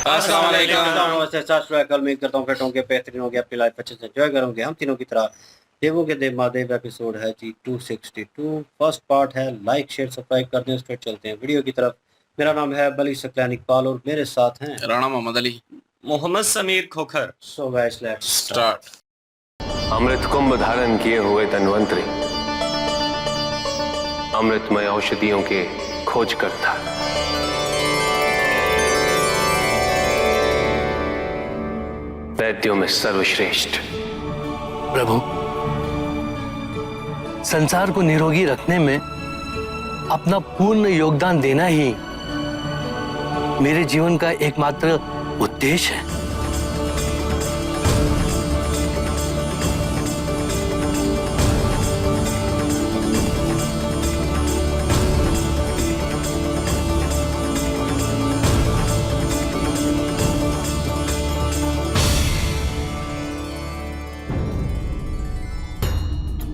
अस्सलाम वालेकुम। नमस्ते, सत श्री अकाल। उम्मीद करता हूँ फिट होंगे, बेहतरीन होंगे, अपनी लाइफ अच्छे से एंजॉय करोगे। हम तीनों की तरह देवों के देव महादेव एपिसोड है जी 262, फर्स्ट पार्ट है। लाइक शेयर सब्सक्राइब कर दें, फिर चलते हैं वीडियो की तरफ। मेरा नाम है बली सकलैनी इकबाल और मेरे साथ हैं Rana Mohammad Ali. Mohammad Sameer Khokhar. So guys let's start. अमृत कुंभ धारण किए हुए धन्वंतरी, अमृतमय औषधियों के खोज करता, वैद्यों में सर्वश्रेष्ठ। प्रभु, संसार को निरोगी रखने में अपना पूर्ण योगदान देना ही मेरे जीवन का एकमात्र उद्देश्य है।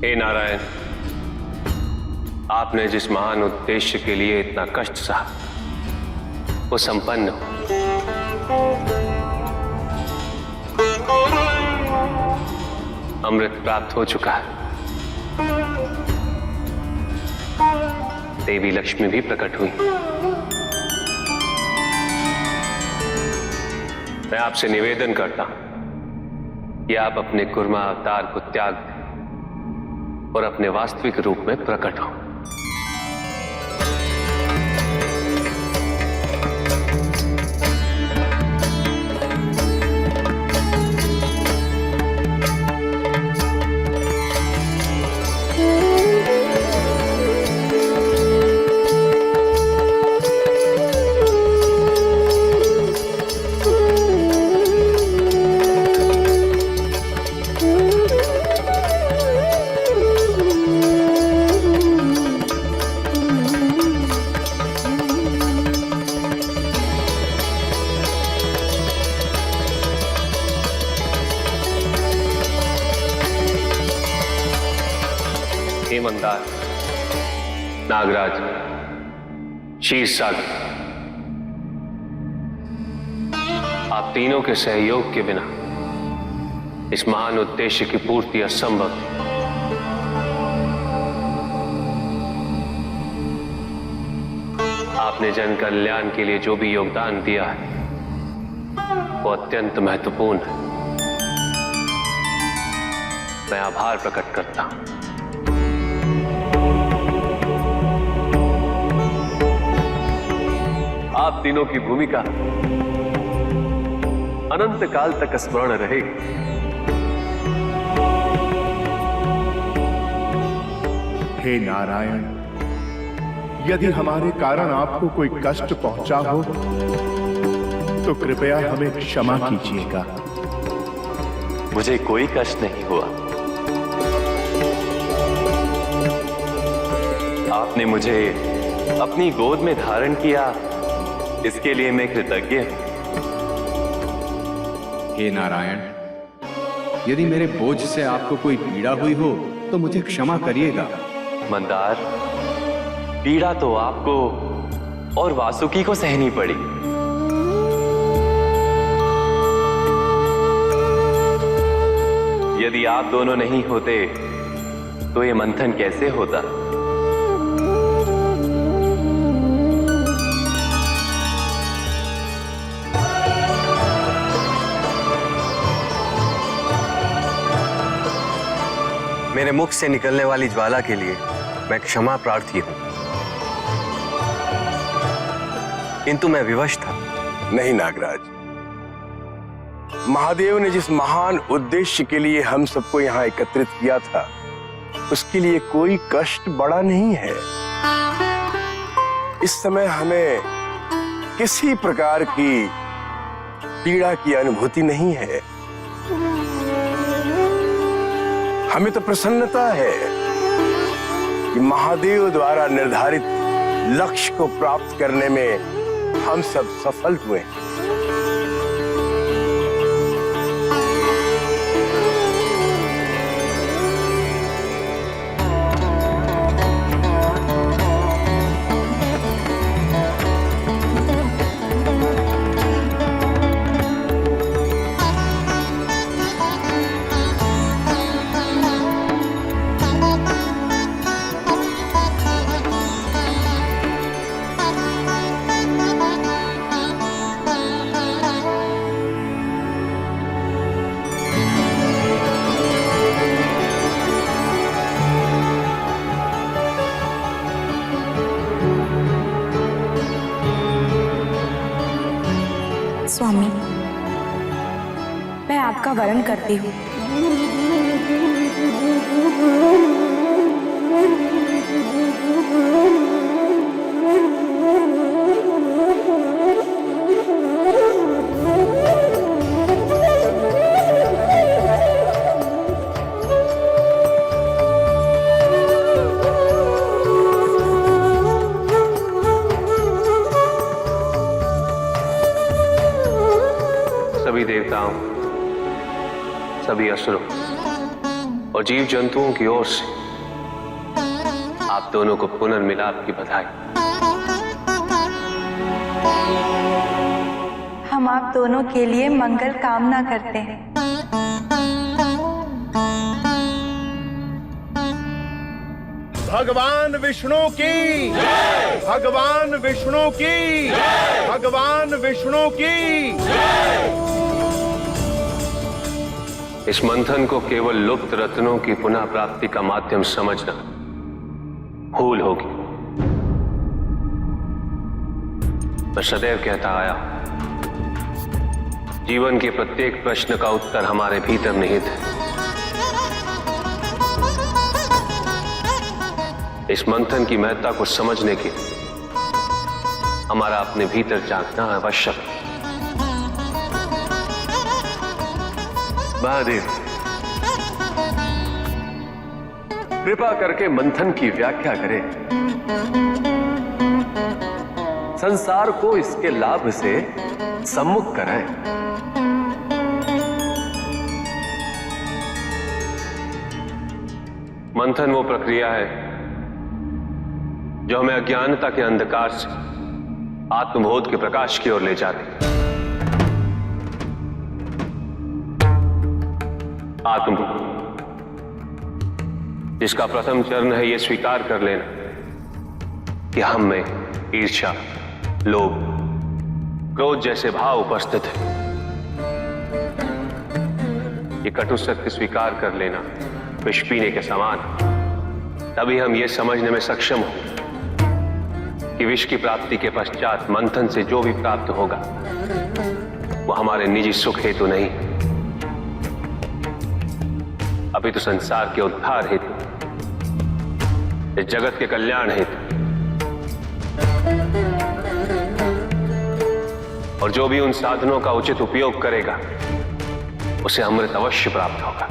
हे नारायण, आपने जिस महान उद्देश्य के लिए इतना कष्ट सहा, वो संपन्न हो। अमृत प्राप्त हो चुका है। देवी लक्ष्मी भी प्रकट हुई। मैं आपसे निवेदन करता हूं कि आप अपने कुर्मा अवतार को त्याग दें और अपने वास्तविक रूप में प्रकट हो। हेमंदार, नागराज, क्षीरसागर, आप तीनों के सहयोग के बिना इस महान उद्देश्य की पूर्ति असंभव है। आपने जन कल्याण के लिए जो भी योगदान दिया है वो अत्यंत महत्वपूर्ण है। मैं आभार प्रकट करता हूं। आप तीनों की भूमिका अनंत काल तक स्मरण रहेगी। हे नारायण, यदि हमारे कारण आपको कोई कष्ट पहुंचा हो तो कृपया हमें क्षमा कीजिएगा। मुझे कोई कष्ट नहीं हुआ। आपने मुझे अपनी गोद में धारण किया, इसके लिए मैं कृतज्ञ हूं। हे नारायण, यदि मेरे बोझ से आपको कोई पीड़ा हुई हो तो मुझे क्षमा करिएगा। मंदार, पीड़ा तो आपको और वासुकी को सहनी पड़ी। यदि आप दोनों नहीं होते तो ये मंथन कैसे होता? मेरे मुख से निकलने वाली ज्वाला के लिए मैं क्षमा प्रार्थी हूं, किंतु मैं विवश था। नहीं नागराज, महादेव ने जिस महान उद्देश्य के लिए हम सबको यहाँ एकत्रित किया था, उसके लिए कोई कष्ट बड़ा नहीं है। इस समय हमें किसी प्रकार की पीड़ा की अनुभूति नहीं है। हमें तो प्रसन्नता है कि महादेव द्वारा निर्धारित लक्ष्य को प्राप्त करने में हम सब सफल हुए। स्वामी, मैं आपका वरण करती हूँ। सभी देवताओं, सभी असुरों और जीव जंतुओं की ओर से आप दोनों को पुनर्मिलाप की बधाई। हम आप दोनों के लिए मंगल कामना करते हैं। भगवान विष्णु की, भगवान विष्णु की, भगवान विष्णु की। इस मंथन को केवल लुप्त रत्नों की पुनः प्राप्ति का माध्यम समझना भूल होगी। मैं सदैव कहता आया, जीवन के प्रत्येक प्रश्न का उत्तर हमारे भीतर निहित है। इस मंथन की महत्ता को समझने के हमारा अपने भीतर झांकना आवश्यक है। महादेव, कृपा करके मंथन की व्याख्या करें। संसार को इसके लाभ से सम्मुख कराएं। मंथन वो प्रक्रिया है जो हमें अज्ञानता के अंधकार से आत्मबोध के प्रकाश की ओर ले जाती है। आत्मबोध, जिसका प्रथम चरण है यह स्वीकार कर लेना कि हम में ईर्ष्या, लोभ, क्रोध जैसे भाव उपस्थित है। ये कटु सत्य स्वीकार कर लेना विष पीने के समान। तभी हम ये समझने में सक्षम हो कि विष की प्राप्ति के पश्चात मंथन से जो भी प्राप्त होगा वो हमारे निजी सुख हेतु नहीं, अभी तो संसार के उद्धार हेतु, इस जगत के कल्याण हेतु। और जो भी उन साधनों का उचित उपयोग करेगा उसे अमृत अवश्य प्राप्त होगा।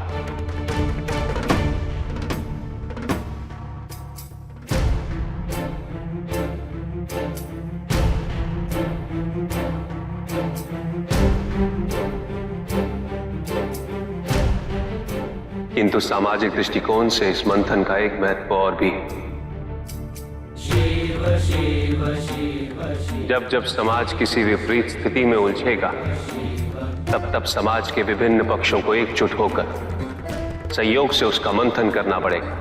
किंतु सामाजिक दृष्टिकोण से इस मंथन का एक महत्व और भी है। जब जब समाज किसी विपरीत स्थिति में उलझेगा तब तब समाज के विभिन्न पक्षों को एकजुट होकर संयोग से उसका मंथन करना पड़ेगा।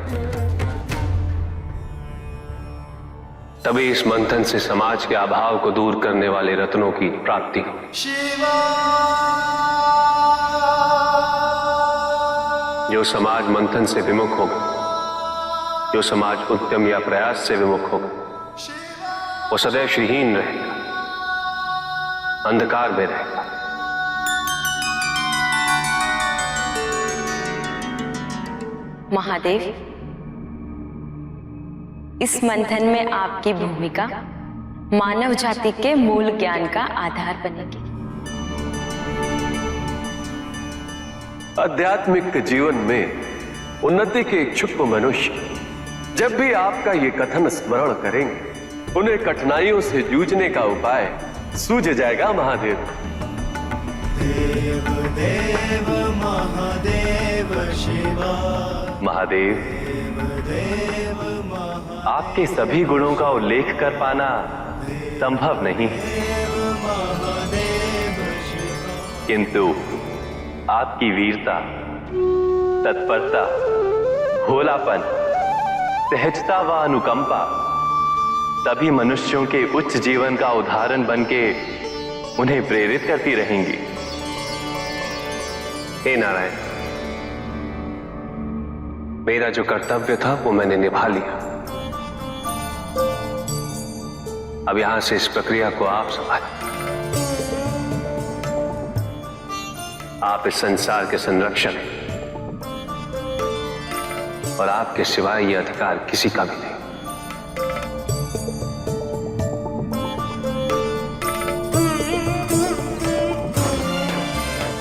तभी इस मंथन से समाज के अभाव को दूर करने वाले रत्नों की प्राप्ति होगी। जो समाज मंथन से विमुख होगा, जो समाज उद्यम या प्रयास से विमुख होगा, वो सदैव श्रीहीन रहेगा, अंधकार में रहेगा। महादेव, इस मंथन में आपकी भूमिका मानव जाति के मूल ज्ञान का आधार बनेगी। आध्यात्मिक जीवन में उन्नति के इच्छुक मनुष्य जब भी आपका ये कथन स्मरण करेंगे उन्हें कठिनाइयों से जूझने का उपाय सूझ जाएगा। महादेव, देव देव महादेव शिवा, महादेव, देव आपके सभी गुणों का उल्लेख कर पाना संभव नहीं, किंतु आपकी वीरता, तत्परता, भोलापन, सहजता व अनुकंपा सभी मनुष्यों के उच्च जीवन का उदाहरण बनके उन्हें प्रेरित करती रहेंगी। हे नारायण, मेरा जो कर्तव्य था वो मैंने निभा लिया। अब यहां से इस प्रक्रिया को आप संभालें। आप इस संसार के संरक्षक हैं और आपके सिवाय ये अधिकार किसी का भी नहीं।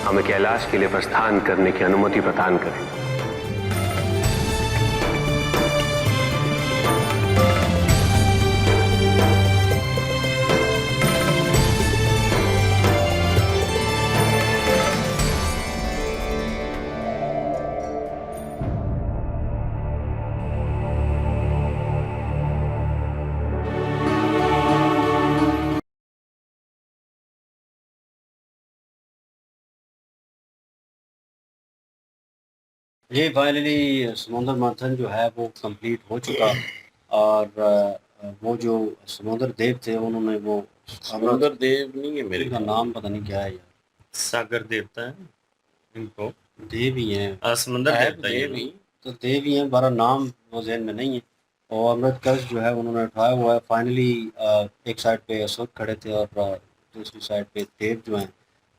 हमें कैलाश के लिए प्रस्थान करने की अनुमति प्रदान करें। ये फाइनली समुद्र मंथन जो है वो कंप्लीट हो चुका और वो जो समुद्र देव थे उन्होंने वो समुद्र देव नहीं है मेरे का नाम पता नहीं क्या है यार, सागर देवता है इनको, देव ही हैं, समुद्र देवता देव ही तो देव ही हैं, बारा नाम वो ज़हन में नहीं है। और अमृत कलश जो है उन्होंने उठाया हुआ है। फाइनली एक साइड पे अशोक खड़े थे और दूसरी साइड पे देव जो हैं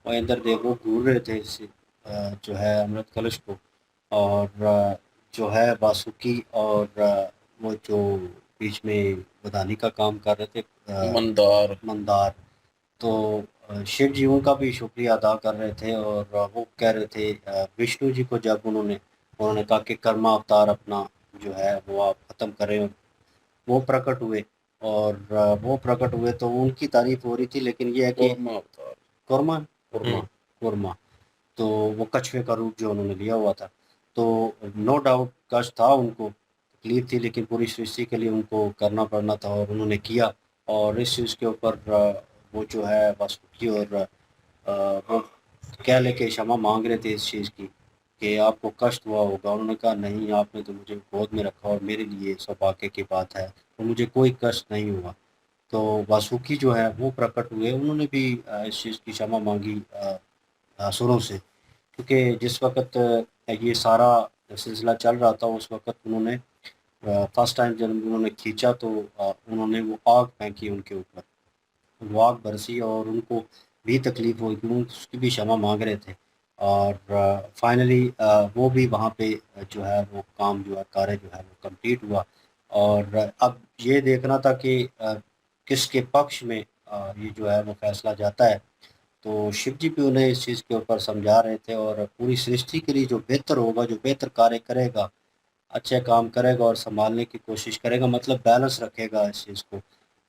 वो इंद्र देव वो घूर रहे थे इससे जो है अमृत कलश को। और जो है वासुकी और वो जो बीच में बदानी का काम कर रहे थे मंदार तो शिव जी उनका भी शुक्रिया अदा कर रहे थे और वो कह रहे थे विष्णु जी को जब उन्होंने कहा कि कर्मा अवतार अपना जो है वो आप ख़त्म करें और वो प्रकट हुए और वो प्रकट हुए तो उनकी तारीफ हो रही थी। लेकिन ये है कि कुरमा तो वो कछुए का रूप जो उन्होंने लिया हुआ था तो नो डाउट कष्ट था, उनको तकलीफ थी, लेकिन पूरी सृष्टि के लिए उनको करना पड़ना था और उन्होंने किया। और इस चीज़ के ऊपर वो जो है वासुकी और वो क्या लेके क्षमा मांग रहे थे इस चीज़ की कि आपको कष्ट हुआ होगा। उन्होंने कहा नहीं, आपने तो मुझे गोद में रखा और मेरे लिए सौभाग्य की बात है तो मुझे कोई कष्ट नहीं हुआ। तो वासुकी जो है वो प्रकट हुए, उन्होंने भी इस चीज़ की क्षमा मांगी असुरों से, क्योंकि जिस वक्त ये सारा सिलसिला चल रहा था उस वक्त उन्होंने फर्स्ट टाइम जब उन्होंने खींचा तो उन्होंने वो आग फेंकी उनके ऊपर, वो आग बरसी और उनको भी तकलीफ़ हुई कि उसकी भी क्षमा मांग रहे थे। और फाइनली वो भी वहाँ पे जो है वो काम जो है कार्य जो है वो कंप्लीट हुआ। और अब ये देखना था कि किसके पक्ष में ये जो है वो फैसला जाता है। तो शिव जी भी उन्हें इस चीज़ के ऊपर समझा रहे थे और पूरी सृष्टि के लिए जो बेहतर होगा, जो बेहतर कार्य करेगा, अच्छे काम करेगा और संभालने की कोशिश करेगा, मतलब बैलेंस रखेगा इस चीज़ को,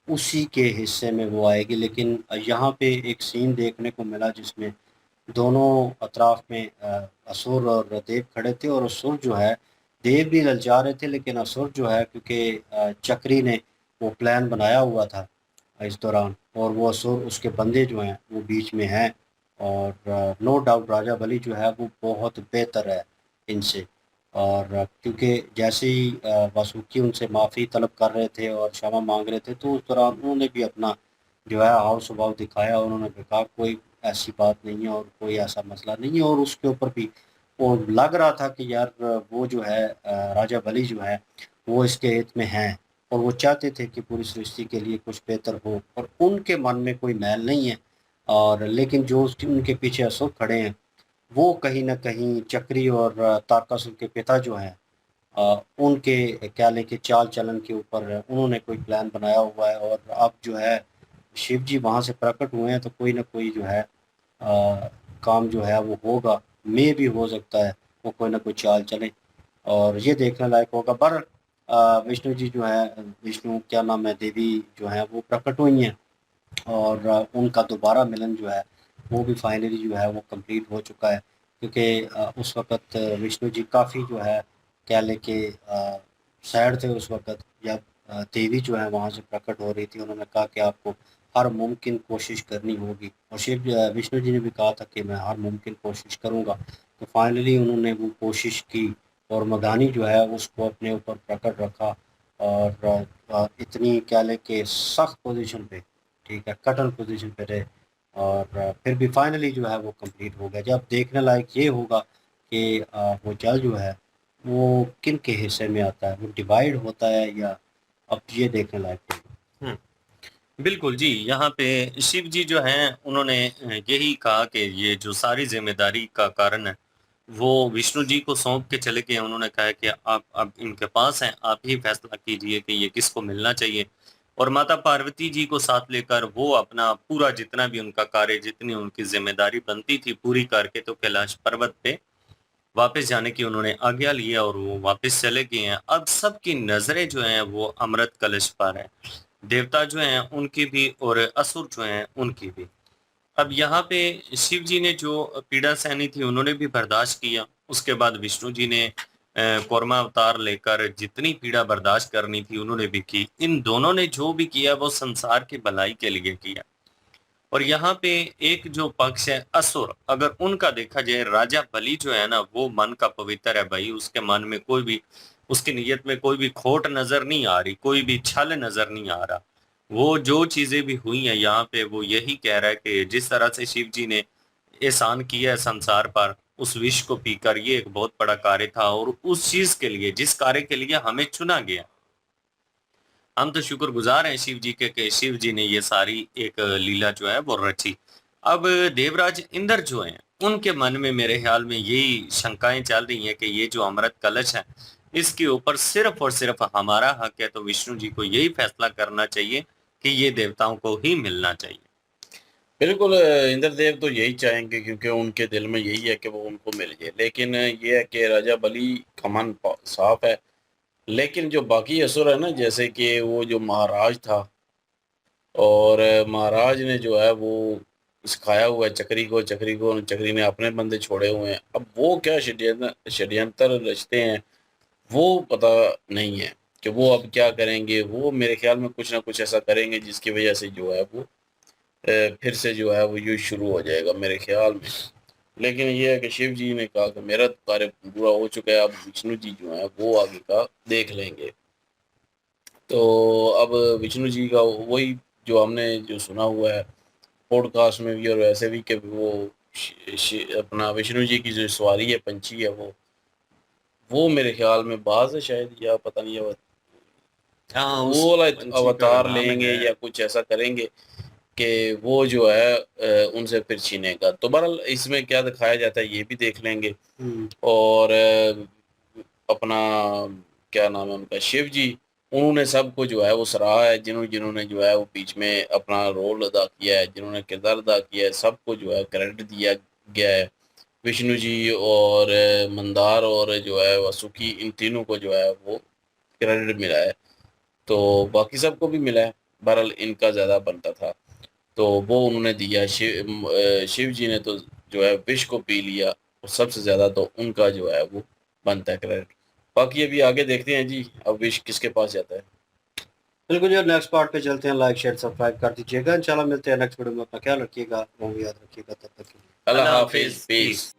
उसी के हिस्से में वो आएगी। लेकिन यहाँ पे एक सीन देखने को मिला जिसमें दोनों अतराफ में असुर और देव खड़े थे और असुर जो है, देव भी ललचा रहे थे लेकिन असुर जो है क्योंकि चक्री ने वो प्लान बनाया हुआ था इस दौरान और वो असुर उसके बंदे जो हैं वो बीच में हैं। और नो डाउट राजा बलि जो है वो बहुत बेहतर है इनसे। और क्योंकि जैसे ही वासुकी उनसे माफ़ी तलब कर रहे थे और क्षमा मांग रहे थे तो उस दौरान उन्होंने भी अपना जो है हाव स्वभाव दिखाया। उन्होंने भी कहा कोई ऐसी बात नहीं है और कोई ऐसा मसला नहीं है। और उसके ऊपर भी वो लग रहा था कि यार वो जो है राजा बलि जो है वो इसके हित में हैं और वो चाहते थे कि पूरी सृष्टि के लिए कुछ बेहतर हो और उनके मन में कोई मैल नहीं है। और लेकिन जो उनके पीछे असुर खड़े हैं वो कहीं ना कहीं चक्री और तारकासुर के पिता जो हैं उनके क्या लेके चाल चलन के ऊपर उन्होंने कोई प्लान बनाया हुआ है। और अब जो है शिव जी वहाँ से प्रकट हुए हैं तो कोई ना कोई जो है काम जो है वो होगा, मे भी हो सकता है वो कोई ना कोई चाल चले और ये देखने लायक होगा। पर विष्णु जी जो है, विष्णु क्या नाम है, देवी जो है वो प्रकट हुई हैं और उनका दोबारा मिलन जो है वो भी फाइनली जो है वो कंप्लीट हो चुका है। क्योंकि उस वक़्त विष्णु जी काफ़ी जो है क्या लेके सैड थे उस वक़्त जब देवी जो है वहाँ से प्रकट हो रही थी। उन्होंने कहा कि आपको हर मुमकिन कोशिश करनी होगी और विष्णु जी ने भी कहा था कि मैं हर मुमकिन कोशिश करूँगा। तो फाइनली उन्होंने वो कोशिश की और मदानी जो है उसको अपने ऊपर प्रकट रखा और इतनी क्या लेके सख्त पोजीशन पे, ठीक है, कठिन पोजीशन पे रहे और फिर भी फाइनली जो है वो कंप्लीट हो गया। जब देखने लायक ये होगा कि वो जल जो है वो किन के हिस्से में आता है, वो डिवाइड होता है या अब ये देखने लायक होगा। बिल्कुल जी, यहाँ पे शिव जी जो हैं उन्होंने यही कहा कि ये जो सारी ज़िम्मेदारी का कारण है, वो विष्णु जी को सौंप के चले गए। उन्होंने कहा कि आप अब इनके पास हैं, आप ही फैसला कीजिए कि ये किसको मिलना चाहिए। और माता पार्वती जी को साथ लेकर वो अपना पूरा जितना भी उनका कार्य, जितनी उनकी ज़िम्मेदारी बनती थी पूरी करके तो कैलाश पर्वत पे वापस जाने की उन्होंने आज्ञा लिया और वो वापस चले गए हैं। अब सबकी नज़रें जो हैं वो अमृत कलश पर है। देवता जो हैं उनकी भी और असुर जो हैं उनकी भी। अब यहाँ पे शिव जी ने जो पीड़ा सहनी थी उन्होंने भी बर्दाश्त किया। उसके बाद विष्णु जी ने कूर्मा अवतार लेकर जितनी पीड़ा बर्दाश्त करनी थी उन्होंने भी की। इन दोनों ने जो भी किया वो संसार की भलाई के लिए किया। और यहाँ पे एक जो पक्ष है असुर, अगर उनका देखा जाए, राजा बलि जो है ना वो मन का पवित्र है भाई। उसके मन में कोई भी, उसकी नीयत में कोई भी खोट नजर नहीं आ रही, कोई भी छल नजर नहीं आ रहा। वो जो चीजें भी हुई हैं यहाँ पे वो यही कह रहा है कि जिस तरह से शिव जी ने एहसान किया है संसार पर, उस विष को पीकर, ये एक बहुत बड़ा कार्य था। और उस चीज के लिए, जिस कार्य के लिए हमें चुना गया, हम तो शुक्रगुजार हैं शिव जी के कि शिव जी ने ये सारी एक लीला जो है वो रची। अब देवराज इंद्र जो हैं उनके मन में मेरे ख्याल में यही शंकाएं चल रही हैं कि ये जो अमृत कलश है इसके ऊपर सिर्फ और सिर्फ हमारा हक है, तो विष्णु जी को यही फैसला करना चाहिए कि ये देवताओं को ही मिलना चाहिए। बिल्कुल, इंद्रदेव तो यही चाहेंगे क्योंकि उनके दिल में यही है कि वो उनको मिल जाए। लेकिन ये है कि राजा बलि का मन साफ है। लेकिन जो बाकी असुर है ना, जैसे कि वो जो महाराज था, और महाराज ने जो है वो सिखाया हुआ है चक्री ने अपने बंदे छोड़े हुए हैं। अब वो क्या षड्यंत्र रचते हैं वो पता नहीं है कि वो अब क्या करेंगे। वो मेरे ख्याल में कुछ ना कुछ ऐसा करेंगे जिसकी वजह से जो है वो फिर से जो है वो युद्ध शुरू हो जाएगा मेरे ख्याल में। लेकिन ये है कि शिव जी ने कहा कि मेरा कार्य पूरा हो चुका है, अब विष्णु जी जो है वो आगे का देख लेंगे। तो अब विष्णु जी का वही जो हमने जो सुना हुआ है पॉडकास्ट में भी और वैसे भी कि वो अपना विष्णु जी की जो सवारी है, पंछी है, वो मेरे ख्याल में बाज है शायद, या पता नहीं है, हाँ, वो वाला अवतार लेंगे या कुछ ऐसा करेंगे कि वो जो है उनसे फिर छीनेगा। तो बहरहाल इसमें क्या दिखाया जाता है ये भी देख लेंगे। और अपना क्या नाम है उनका, शिव जी, उन्होंने सबको जो है वो सराहा है, जिन्होंने जो है वो बीच में अपना रोल अदा किया है, जिन्होंने किरदार अदा किया है, सबको जो है क्रेडिट दिया गया है। विष्णु जी और मंदार और जो है वासुकी, इन तीनों को जो है वो क्रेडिट मिला है। तो बाकी सबको भी मिला है, बहरहाल इनका ज़्यादा बनता था तो वो उन्होंने दिया। शिव जी ने तो जो है विष को पी लिया, और सबसे ज़्यादा तो उनका जो है वो बनता है क्रेडिट। बाकी अभी आगे देखते हैं जी, अब विष किसके पास जाता है। बिल्कुल जी, नेक्स्ट पार्ट पे चलते हैं। लाइक शेयर सब्सक्राइब कर दीजिएगा। इंशाल्लाह मिलते हैं नेक्स्ट वीडियो में। अपना ख्याल रखिएगा, वो याद रखिएगा। तब तक के लिए अल्लाह हाफिज़, पीस।